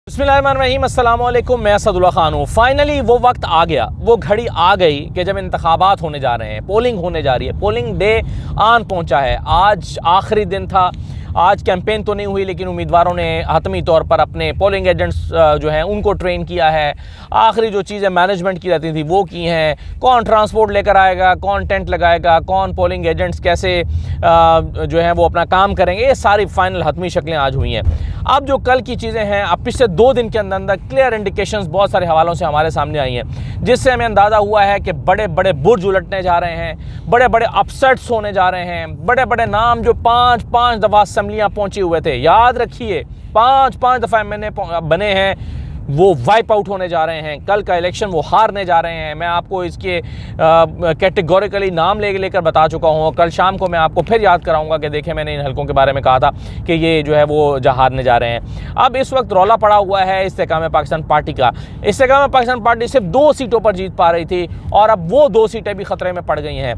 बिस्मिल्लाहिर्रहमानिर्रहीम, अस्सलामुअलैकुम। मैं असदुल्ला खान हूँ। फाइनली वो वक्त आ गया, वो घड़ी आ गई कि जब इंतखाबात होने जा रहे हैं, पोलिंग होने जा रही है। पोलिंग डे आन पहुँचा है। आज आखिरी दिन था। आज कैंपेन तो नहीं हुई, लेकिन उम्मीदवारों ने हतमी तौर पर अपने पोलिंग एजेंट्स जो हैं उनको ट्रेन किया है। आखिरी जो चीज़ें मैनेजमेंट की रहती थी वो की हैं। कौन ट्रांसपोर्ट लेकर आएगा, कौन टेंट लगाएगा, कौन पोलिंग एजेंट्स कैसे जो है वो अपना काम करेंगे, ये सारी फाइनल हतमी शक्लें आज हुई हैं। अब जो कल की चीज़ें हैं, अब पिछले 2 दिन के अंदर अंदर क्लियर इंडिकेशंस बहुत सारे हवालों से हमारे सामने आई हैं, जिससे हमें अंदाज़ा हुआ है कि बड़े बड़े बुर्ज उलटने जा रहे हैं, बड़े बड़े अपसेट्स होने जा रहे हैं। बड़े बड़े नाम जो 5-5 दफ़ा असम्बलियाँ पहुँचे हुए थे, याद रखिए 5-5 दफ़ा मैंने बने हैं, वो वाइप आउट होने जा रहे हैं। कल का इलेक्शन वो हारने जा रहे हैं। मैं आपको इसके कैटेगोरिकली नाम लेकर बता चुका हूँ। कल शाम को मैं आपको फिर याद कराऊंगा कि देखें, मैंने इन हलकों के बारे में कहा था कि ये जो है वो हारने जा रहे हैं। अब इस वक्त रौला पड़ा हुआ है इस्तेकाम पाकिस्तान पार्टी का। इस्तेकाम पाकिस्तान पार्टी सिर्फ 2 सीटों पर जीत पा रही थी और अब वो 2 सीटें भी ख़तरे में पड़ गई हैं।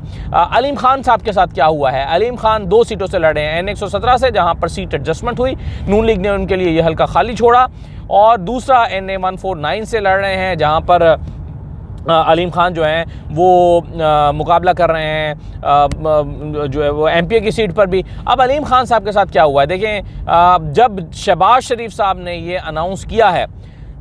अलीम खान साहब के साथ क्या हुआ है? अलीम खान 2 सीटों से लड़े हैं, N117 से, जहाँ पर सीट एडजस्टमेंट हुई, नून लीग ने उनके लिए ये हल्का खाली छोड़ा, और दूसरा NA149 से लड़ रहे हैं, जहां पर अलीम खान जो हैं वो मुकाबला कर रहे हैं जो है वो MP की सीट पर भी। अब अलीम खान साहब के साथ क्या हुआ है देखें। जब शहबाज शरीफ साहब ने ये अनाउंस किया है,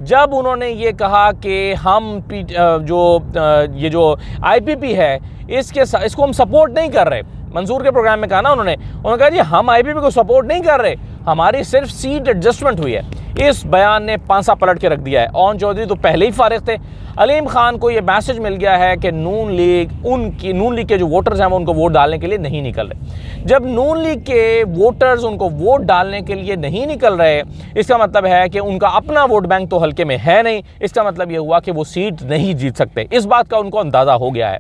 जब उन्होंने ये कहा कि हम ये जो IPP है इसको हम सपोर्ट नहीं कर रहे, मंसूर के प्रोग्राम में कहा ना उन्होंने कहा जी हम IPP को सपोर्ट नहीं कर रहे, हमारी सिर्फ सीट एडजस्टमेंट हुई है। इस बयान ने पांसा पलट के रख दिया है। ओन चौधरी तो पहले ही फारिग थे। अलीम खान को ये मैसेज मिल गया है कि नून लीग के जो वोटर्स हैं वो उनको वोट डालने के लिए नहीं निकल रहे। जब नून लीग के वोटर्स उनको वोट डालने के लिए नहीं निकल रहे, इसका मतलब है कि उनका अपना वोट बैंक तो हल्के में है नहीं। इसका मतलब ये हुआ कि वो सीट नहीं जीत सकते। इस बात का उनको अंदाज़ा हो गया है।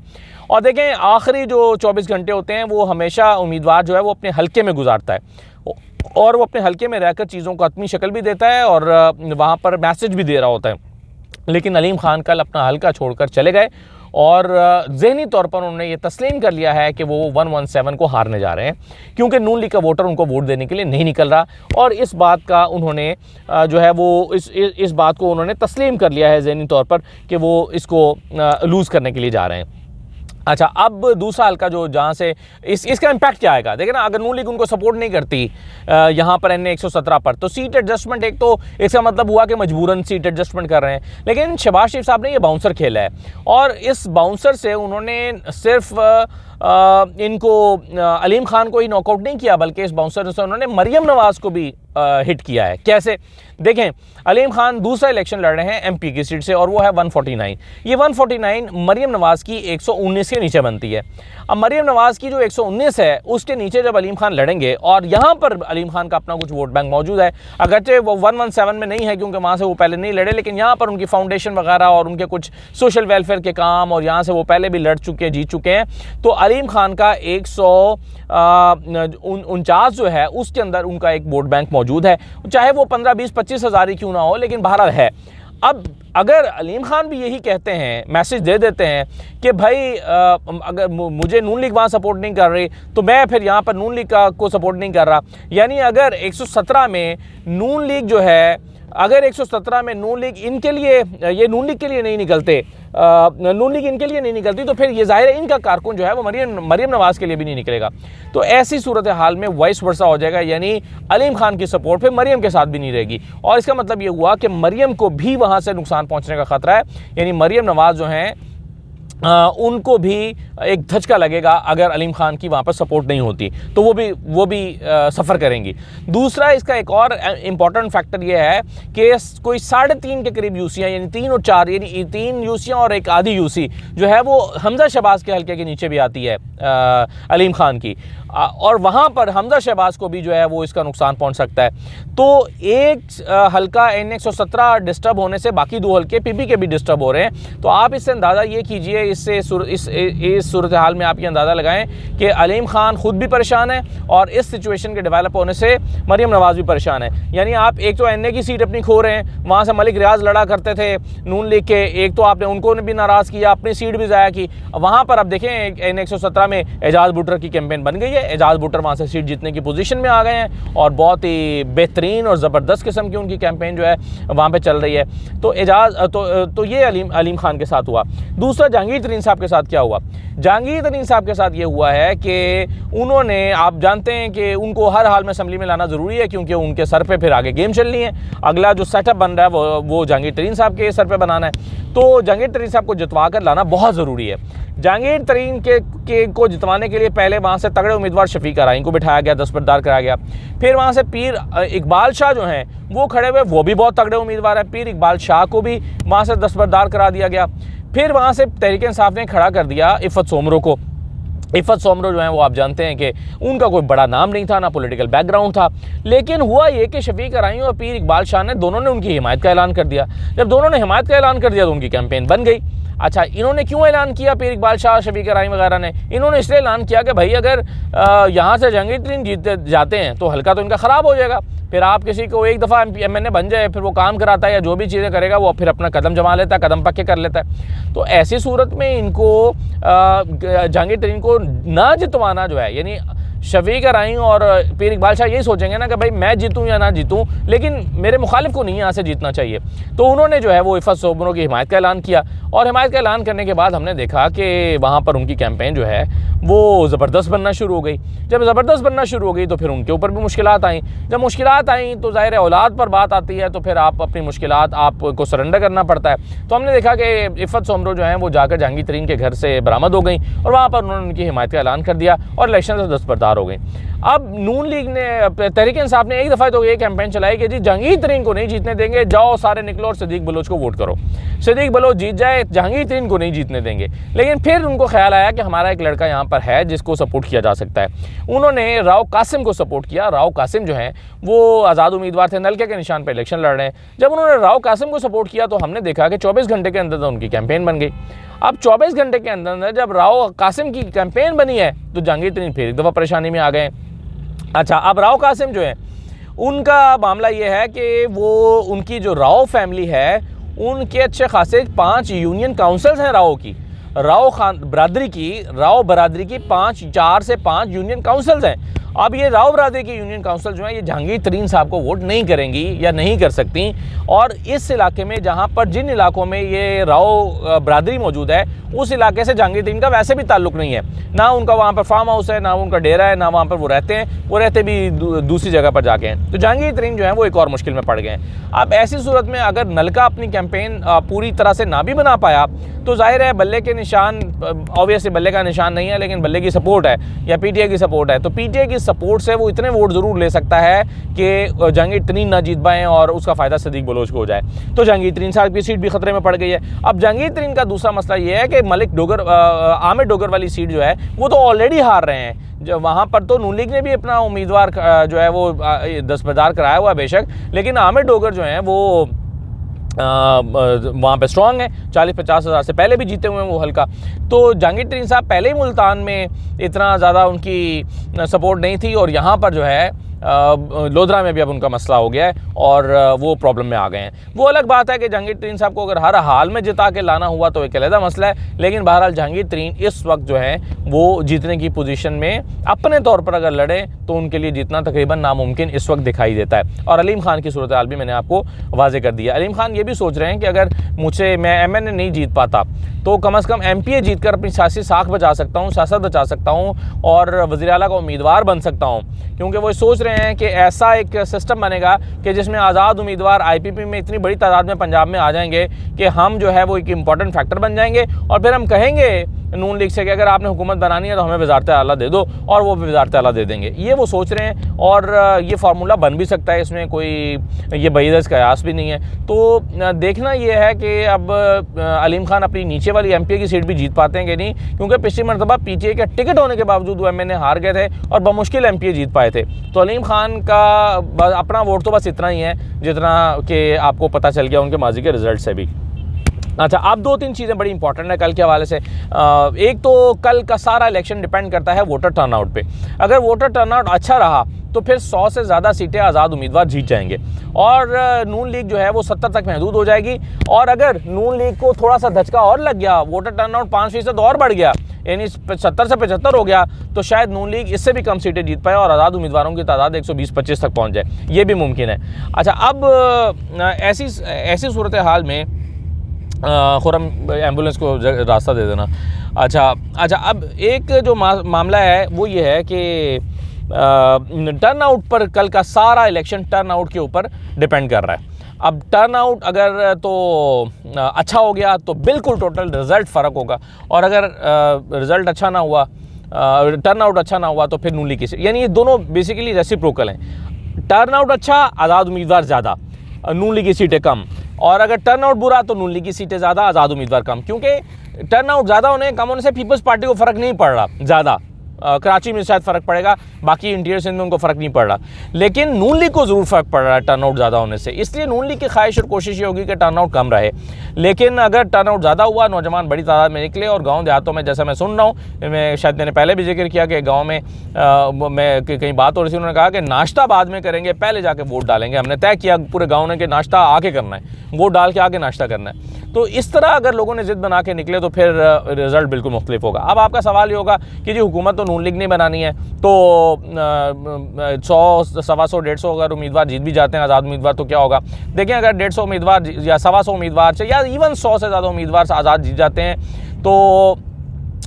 और देखें, आखिरी जो 24 घंटे होते हैं वो हमेशा उम्मीदवार जो है वो अपने हल्के में गुजारता है, और वो अपने हल्के में रहकर चीज़ों को अपनी शक्ल भी देता है और वहाँ पर मैसेज भी दे रहा होता है। लेकिन अलीम खान कल अपना हल्का छोड़कर चले गए और ज़हनी तौर पर उन्होंने ये तस्लीम कर लिया है कि वो 117 को हारने जा रहे हैं, क्योंकि नून लीग का वोटर उनको वोट देने के लिए नहीं निकल रहा। और इस बात का उन्होंने जो है वो इस बात को उन्होंने तस्लीम कर लिया है ज़हनी तौर पर कि वो इसको लूज़ करने के लिए जा रहे हैं। अच्छा, अब दूसरा हल्का जो जहाँ से इसका इम्पैक्ट क्या आएगा देखें ना। अगर नून लीग उनको सपोर्ट नहीं करती यहाँ पर NA117 पर, तो सीट एडजस्टमेंट एक तो इसका मतलब हुआ कि मजबूरन सीट एडजस्टमेंट कर रहे हैं। लेकिन शहबाज शरीफ साहब ने ये बाउंसर खेला है, और इस बाउंसर से उन्होंने सिर्फ इनको अलीम खान को ही नॉकआउट नहीं किया, बल्कि इस बाउंसर से उन्होंने मरियम नवाज़ को भी हिट किया है। कैसे देखें, अलीम खान दूसरा इलेक्शन लड़ रहे हैं MP की सीट से, और वो है 149। ये 149 मरियम नवाज़ की 119 के नीचे बनती है। अब मरियम नवाज़ की जो 119 है उसके नीचे जब अलीम खान लड़ेंगे, और यहाँ पर अलीम खान का अपना कुछ वोट बैंक मौजूद है, अगरचे वो 117 में नहीं है क्योंकि वहाँ से वो पहले नहीं लड़े, लेकिन यहाँ पर उनकी फाउंडेशन वगैरह और उनके कुछ सोशल वेलफेयर के काम, और यहाँ से वो पहले भी लड़ चुके हैं, जीत चुके हैं। तो अलीम खान का 149 जो है उसके अंदर उनका एक वोट बैंक मौजूद है, चाहे वो 15, 20, 25 हज़ार ही क्यों ना हो, लेकिन बहरहाल है। अब अगर अलीम खान भी यही कहते हैं, मैसेज दे देते हैं कि भाई अगर मुझे नून लीग वहाँ सपोर्ट नहीं कर रही, तो मैं फिर यहाँ पर नून लीग को सपोर्ट नहीं कर रहा, यानी अगर 117 में नून लीग जो है, अगर 117 में नून लीग इनके लिए, ये नून लीग के लिए नहीं निकलते, नून लीग इनके लिए नहीं निकलती, तो फिर ये ज़ाहिर है इनका कारकुन जो है वो मरियम नवाज़ के लिए भी नहीं निकलेगा। तो ऐसी सूरत हाल में वाइस वर्सा हो जाएगा, यानी अलीम खान की सपोर्ट फिर मरियम के साथ भी नहीं रहेगी, और इसका मतलब ये हुआ कि मरियम को भी वहाँ से नुकसान पहुँचने का ख़तरा है। यानी मरियम नवाज़ जो हैं उनको भी एक धचका लगेगा अगर अलीम खान की वहाँ पर सपोर्ट नहीं होती, तो वो भी सफ़र करेंगी। दूसरा, इसका एक और इम्पॉर्टेंट फैक्टर ये है कि कोई 3.5 के करीब यूसियाँ, यानी 3 और 4, यानी 3 यूसियाँ और एक आधी यूसी जो है वो हमजा शहबाज के हल्के के नीचे भी आती है अलीम खान की, और वहाँ पर हमजा शहबाज को भी जो है वो इसका नुकसान पहुँच सकता है। तो एक हल्का N117 डिस्टर्ब होने से बाकी 2 हल्के PP के भी डिस्टर्ब हो रहे हैं। तो आप इससे अंदाज़ा ये कीजिए, इस सूरत हाल में आप ये अंदाज़ा लगाएं कि अलीम खान खुद भी परेशान है, और इस सिचुएशन के डेवलप होने से मरियम नवाज़ भी परेशान है। यानी आप एक तो NA की सीट अपनी खो रहे हैं, वहाँ से मलिक रियाज लड़ा करते थे नून लीग के, एक तो आपने उनको भी नाराज़ किया, अपनी सीट भी ज़ाया की। वहाँ पर अब देखें N117 में एजाज बुटर की कैंपेन बन गई है, एजाज भुट्टर वहाँ से सीट जीतने की पोजीशन में आ गए हैं और बहुत ही बेहतरीन और ज़बरदस्त किस्म की उनकी कैंपेन जो है वहाँ पे चल रही है। तो एजाज तो ये अलीम खान के साथ हुआ। दूसरा जहांगीर तरीन साहब के साथ क्या हुआ? जहांगीर तरीन साहब के साथ ये हुआ है कि उन्होंने, आप जानते हैं कि उनको हर हाल में असम्बली में लाना ज़रूरी है क्योंकि उनके सर पे फिर आगे गेम चलनी है। अगला जो सेटअप बन रहा है वो जहांगीर तरीन साहब के सर पे बनाना है। तो जहांगीर तरीन साहब को जितवा कर लाना बहुत ज़रूरी है। जहांगीर तरीन को जितवाने के लिए पहले वहाँ से तगड़े उम्मीदवार शफीक अराइन को बिठाया गया, दस्तबरदार कराया गया। फिर वहाँ से पीर इकबाल शाह जो हैं वो खड़े हुए, वो भी बहुत तगड़े उम्मीदवार हैं। पीर इकबाल शाह को भी वहाँ से दस्तबरदार करा दिया गया। फिर वहाँ से तहरीक इंसाफ ने खड़ा कर दिया इफ़त सोमरो को। इफ़त सोमरो जो है वो आप जानते हैं कि उनका कोई बड़ा नाम नहीं था, ना पॉलिटिकल बैकग्राउंड था, लेकिन हुआ ये कि शफीक अराइन और पीर इकबाल शाह ने दोनों ने उनकी हिमायत का ऐलान कर दिया। जब दोनों ने हिमायत का ऐलान कर दिया तो उनकी कैंपेन बन गई। अच्छा, इन्होंने क्यों ऐलान किया पीर इकबाल शाह, शफीक अराइन वगैरह ने? इन्होंने इसलिए ऐलान किया कि भाई अगर यहाँ से जहांगीर तरीन जीत जाते हैं तो हल्का तो इनका ख़राब हो जाएगा। फिर आप किसी को एक दफ़ा MNA बन जाए, फिर वो काम कराता है या जो भी चीज़ें करेगा वो फिर अपना कदम जमा लेता है, कदम पक्के कर लेता है। तो ऐसी सूरत में इनको जहांगीर तरीन को ना जितवाना जो है, यानी शफीक अराइन और पीर इकबाल शाह यही सोचेंगे ना कि भाई मैं जीतूं या ना जीतूं, लेकिन मेरे मुखालिफ को नहीं यहाँ से जीतना चाहिए। तो उन्होंने जो है वो इफ़त सोमरो की हिमायत का ऐलान किया और हिमायत का ऐलान करने के बाद हमने देखा कि वहाँ पर उनकी कैंपेन जो है वो ज़बरदस्त बनना शुरू हो गई। जब ज़बरदस्त बनना शुरू हो गई तो फिर उनके ऊपर भी मुश्किलात आई। जब मुश्किलात आई तो ज़ाहिर है औलाद पर बात आती है, तो फिर आप अपनी मुश्किलात आपको सरेंडर करना पड़ता है। तो हमने देखा कि इफ़त सोमरो जो है वो जाकर जहांगीर तरीन के घर से बरामद हो गई और वहाँ पर उन्होंने उनकी हिमायत का ऐलान कर दिया और इलेक्शन से दस्तबरदार हो गई। अब नून लीग ने, तहरीक इंसाफ ने एक दफ़ा तो ये कैंपेन चलाई कि जी जहांगीर तरीन को नहीं जीतने देंगे, जाओ सारे निकलो और सदीक बलोच को वोट करो। सदीक बलोच जीत जाए, जहांगीर तरीन को नहीं जीतने देंगे। लेकिन फिर उनको ख्याल आया कि हमारा एक लड़का यहाँ पर है जिसको सपोर्ट किया जा सकता है। उन्होंने राव कासिम को सपोर्ट किया। राव कासिम जो हैं वो आज़ाद उम्मीदवार थे, नलके के निशान पर इलेक्शन लड़ रहे हैं। जब उन्होंने राव कासिम को सपोर्ट किया तो हमने देखा कि 24 घंटे के अंदर तो उनकी कैंपेन बन गई। अब 24 घंटे के अंदर जब राव कासिम की कैंपेन बनी है तो जहांगीर तरीन फिर एक दफ़ा परेशानी में आ गए। अच्छा, अब राव कासिम जो है उनका मामला ये है कि वो, उनकी जो राव फैमिली है उनके अच्छे खासे 5 यूनियन काउंसिल्स हैं राव की। राव बरादरी की 4 से 5 यूनियन काउंसिल्स हैं। अब ये राव बरादरी की यूनियन काउंसिल जो है ये जहांगीर तरीन साहब को वोट नहीं करेंगी या नहीं कर सकती। और इस इलाके में जहाँ पर जिन इलाकों में ये राव बरादरी मौजूद है उस इलाके से जहांगीर तरीन का वैसे भी ताल्लुक़ नहीं है, ना उनका वहाँ पर फार्म हाउस है, ना उनका डेरा है, ना वहाँ पर वो रहते हैं, वो रहते भी दूसरी जगह पर जाके हैं। तो जहांगीर तरीन जो है वो एक और मुश्किल में पड़ गए हैं। अब ऐसी सूरत में अगर नलका अपनी कैंपेन पूरी तरह से ना भी बना पाया तो जाहिर है बल्ले के निशान, ऑब्वियसली बल्ले का निशान नहीं है लेकिन बल्ले की सपोर्ट है या PTI की सपोर्ट है, तो PTI की सपोर्ट से वो इतने वोट ज़रूर ले सकता है कि जहांगीर तरीन ना जीत पाएँ और उसका फ़ायदा सदीक बलोच को हो जाए। तो जहांगीर तरीन साहब की सीट भी खतरे में पड़ गई है। अब जहांगीर तरीन का दूसरा मसला ये है कि आमिर डोगर वाली सीट जो है वो तो ऑलरेडी हार रहे हैं। जो वहाँ पर तो नून लीग ने भी अपना उम्मीदवार जो है वो दस्तबरदार कराया हुआ है बेशक, लेकिन आमिर डोगर जो है वो वहाँ पे स्ट्रॉन्ग है, 40-50 हज़ार से पहले भी जीते हुए हैं वो हल्का। तो जहांगीर तरीन साहब पहले ही मुल्तान में इतना ज़्यादा उनकी सपोर्ट नहीं थी और यहाँ पर जो है लोधरा में भी अब उनका मसला हो गया है और वो प्रॉब्लम में आ गए हैं। वो अलग बात है कि जहांगीर तरीन साहब को अगर हर हाल में जिता के लाना हुआ तो एक अलग मसला है, लेकिन बहरहाल जहांगीर तरीन इस वक्त जो है वो जीतने की पोजीशन में अपने तौर पर अगर लड़े तो उनके लिए जीतना तकरीबन नामुमकिन इस वक्त दिखाई देता है। और अलीम खान की सूरत हाल भी मैंने आपको वाजे कर दिया। अलीम खान ये भी सोच रहे हैं कि अगर मैं MNA नहीं जीत पाता तो कम से कम MPA जीत कर अपनी सियासी साख बचा सकता हूँ, सियासत बचा सकता हूँ और वज़ीर आला का उम्मीदवार बन सकता हूँ। क्योंकि वो सोच रहे हैं कि ऐसा एक सिस्टम बनेगा कि जिसमें आज़ाद उम्मीदवार IPP में इतनी बड़ी तादाद में पंजाब में आ जाएंगे कि हम जो है वो एक इम्पॉर्टेंट फैक्टर बन जाएंगे और फिर हम कहेंगे नून लीग से कि अगर आपने हुकूमत बनानी है तो हमें वज़ारत आला दे दो, और वो वज़ारत आला दे देंगे। ये वो सोच रहे हैं और ये फार्मूला बन भी सकता है, इसमें कोई ये बहीदस कयास भी नहीं है। तो देखना ये है कि अब अलीम खान अपनी नीचे वाली MPA की सीट भी जीत पाते हैं कि नहीं, क्योंकि पिछली मरतबा PTI का टिकट होने के बावजूद वो MNA हार गए थे और बमुश्किल MPA जीत पाए थे। तो अलीम खान का अपना वोट तो बस इतना ही है जितना कि आपको पता चल गया उनके माजी के रिजल्ट से भी। अच्छा, अब 2-3 चीज़ें बड़ी इंपॉर्टेंट है कल के हवाले से। एक तो कल का सारा इलेक्शन डिपेंड करता है वोटर टर्नआउट पे। अगर वोटर टर्नआउट अच्छा रहा तो फिर 100 से ज़्यादा सीटें आज़ाद उम्मीदवार जीत जाएंगे और नून लीग जो है वो 70 तक महदूद हो जाएगी। और अगर नून लीग को थोड़ा सा धचका और लग गया, वोटर टर्नआउट 5% और बढ़ गया यानी 70 से 75 हो गया तो शायद नून लीग इससे भी कम सीटें जीत पाए और आज़ाद उम्मीदवारों की तादाद 120-25 तक पहुँच जाए, ये भी मुमकिन है। अच्छा, अब ऐसी सूरत हाल में खुरम एम्बुलेंस को रास्ता दे देना। अच्छा, अब एक जो मामला है वो ये है कि टर्न आउट पर कल का सारा इलेक्शन टर्न आउट के ऊपर डिपेंड कर रहा है। अब टर्न आउट अगर तो अच्छा हो गया तो बिल्कुल टोटल रिज़ल्ट फ़र्क होगा, और अगर रिज़ल्ट अच्छा ना हुआ, टर्न आउट अच्छा ना हुआ तो फिर नून लीग की, यानी ये दोनों बेसिकली रेसिप्रोकल हैं। टर्न आउट अच्छा, आज़ाद उम्मीदवार ज़्यादा, नून लीग की सीटें कम, और अगर टर्न आउट बुरा तो नून लीग की सीटें ज़्यादा, आज़ाद उम्मीदवार कम। क्योंकि टर्न आउट ज़्यादा होने कम होने से पीपल्स पार्टी को फ़र्क नहीं पड़ रहा ज़्यादा, कराची में शायद फ़र्क पड़ेगा, बाकी इंटीरियर सिंध में उनको फ़र्क नहीं पड़ रहा, लेकिन नून लीग को ज़रूर फ़र्क पड़ रहा है टर्न आउट ज़्यादा होने से। इसलिए नून लीग की ख्वाहिश और कोशिश ये होगी कि टर्न आउट कम रहे, लेकिन अगर टर्न आउट ज़्यादा हुआ, नौजवान बड़ी तादाद में निकले, और गाँव देहातों में जैसा मैं सुन रहा हूँ, मैंने पहले भी जिक्र किया कि गाँव में मैं कहीं बात हो रही थी, उन्होंने कहा कि नाश्ता बाद में करेंगे, पहले जाके वोट डालेंगे। हमने तय किया पूरे गाँव ने कि नाश्ता आके करना है, वोट डाल के आके नाश्ता करना है। तो इस तरह अगर लोगों ने ज़िद बना के निकले तो फिर रिज़ल्ट बिल्कुल मुख्तलिफ होगा। अब आपका सवाल ये होगा कि जी हुकूमत तो नून लीग ने बनानी है, तो 100, 125, 150 अगर उम्मीदवार जीत भी जाते हैं आज़ाद उम्मीदवार तो क्या होगा? देखें, अगर 150 उम्मीदवार या 125 उम्मीदवार से, या इवन 100 से ज़्यादा उम्मीदवार से आज़ाद जीत जाते हैं, तो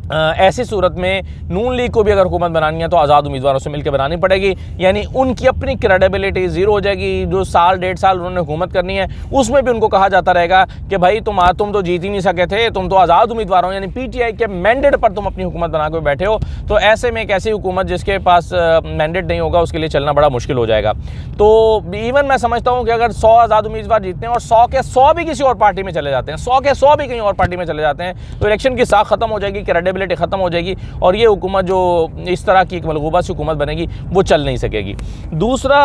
ऐसी सूरत में नून लीग को भी अगर हुकूमत बनानी है तो आज़ाद उम्मीदवारों से मिलकर बनानी पड़ेगी, यानी उनकी अपनी क्रेडिबिलिटी ज़ीरो हो जाएगी। जो साल 1.5 साल उन्होंने हुकूमत करनी है उसमें भी उनको कहा जाता रहेगा कि भाई तुम तो जीत ही नहीं सके थे, तुम तो आज़ाद उम्मीदवार हो, यानी पीटीआई के मैंडेट पर तुम अपनी हुकूमत बना के बैठे हो। तो ऐसे में एक ऐसी हुकूमत जिसके पास मैंडेट नहीं होगा उसके लिए चलना बड़ा मुश्किल हो जाएगा। तो इवन मैं समझता हूँ कि अगर 100 आज़ाद उम्मीदवार जीतते हैं और 100 के 100 भी किसी और पार्टी में चले जाते हैं, 100 के 100 भी कहीं और पार्टी में चले जाते हैं, तो इलेक्शन की साख ख़त्म हो जाएगी, क्रेडिबिलिटी ख़त्म हो जाएगी, और ये हुकूमत जो इस तरह की एक मलगूबा सी हुकूमत बनेगी वो चल नहीं सकेगी। दूसरा,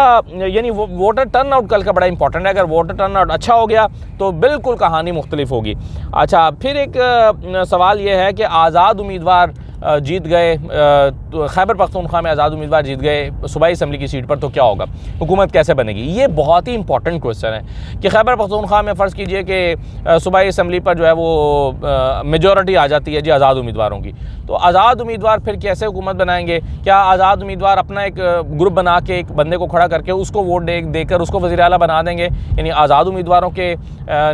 यानी वोटर टर्न आउट कल का बड़ा इंपॉर्टेंट है। अगर वोटर टर्न आउट अच्छा हो गया तो बिल्कुल कहानी मुख्तलिफ होगी। अच्छा, फिर एक सवाल ये है कि आज़ाद उम्मीदवार जीत गए, तो खैबर पख्तूनख्वा में आज़ाद उम्मीदवार जीत गए सूबाई असम्बली की सीट पर, तो क्या होगा, हुकूमत कैसे बनेगी? ये बहुत ही इंपॉर्टेंट क्वेश्चन है कि खैबर पख्तूनख्वा में फ़र्ज़ कीजिए कि सूबाई असम्बली पर जो है वो मेजॉरिटी आ जाती है जी आज़ाद उम्मीदवारों की, तो आज़ाद उम्मीदवार फिर कैसे हुकूमत बनाएंगे? क्या आज़ाद उम्मीदवार अपना एक ग्रुप बना के एक बंदे को खड़ा करके उसको वोट देकर उसको वज़ीर आला बना देंगे, यानी आज़ाद उम्मीदवारों के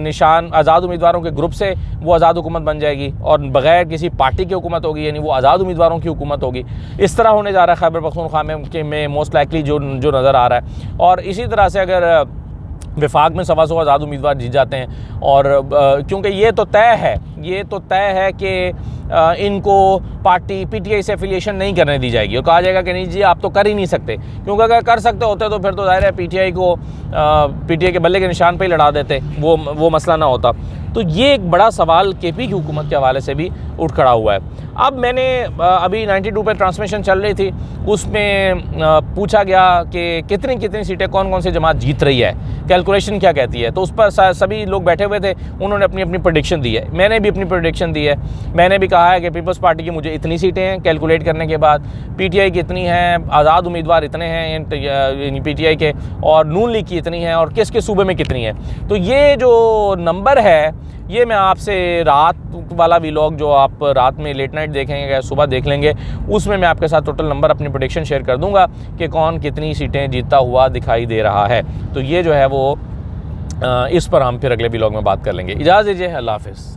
निशान, आज़ाद उम्मीदवारों के ग्रुप से वो आज़ाद हुकूमत बन जाएगी और बग़ैर किसी पार्टी की हुकूमत होगी, यानी वो आज़ाद उम्मीदवारों की हुकूमत होगी। इस तरह होने जा रहा है खैबर पख्तूनख्वा में मोस्ट लाइकली जो नज़र आ रहा है। और इसी तरह से अगर विफाक में 125 आज़ाद उम्मीदवार जीत जाते हैं, और क्योंकि ये तो तय है कि इनको पार्टी पीटीआई से एफिलिएशन नहीं करने दी जाएगी, और कहा जाएगा कि नहीं जी आप तो कर ही नहीं सकते, क्योंकि अगर कर सकते होते तो फिर तो ज़ाहिर है पीटीआई के बल्ले के निशान पे ही लड़ा देते, वो मसला ना होता। तो ये एक बड़ा सवाल केपी की हुकूमत के हवाले से भी उठ खड़ा हुआ है। अब मैंने अभी 92 पे ट्रांसमिशन चल रही थी, उसमें पूछा गया कि कितनी सीटें कौन कौन सी जमात जीत रही है, कैलकुलेशन क्या कहती है, तो उस पर सभी लोग बैठे हुए थे, उन्होंने अपनी अपनी प्रेडिक्शन दी है, मैंने भी अपनी प्रेडिक्शन दी है। मैंने भी कहा है कि पीपल्स पार्टी की मुझे इतनी सीटें हैं कैलकुलेट करने के बाद, पीटीआई की इतनी हैं, आज़ाद उम्मीदवार इतने हैं पीटीआई के, और नून लीग की इतनी हैं, और किस के सूबे में कितनी है। तो ये जो नंबर है ये मैं आपसे रात वाला व्लॉग जो आप रात में लेट नाइट देखेंगे या सुबह देख लेंगे, उसमें मैं आपके साथ टोटल नंबर अपनी प्रेडिक्शन शेयर कर दूंगा कि कौन कितनी सीटें जीतता हुआ दिखाई दे रहा है। तो ये जो है वो इस पर हम फिर अगले व्लॉग में बात कर लेंगे। इजाज़त दीजिए, अल्लाह हाफ़िज़।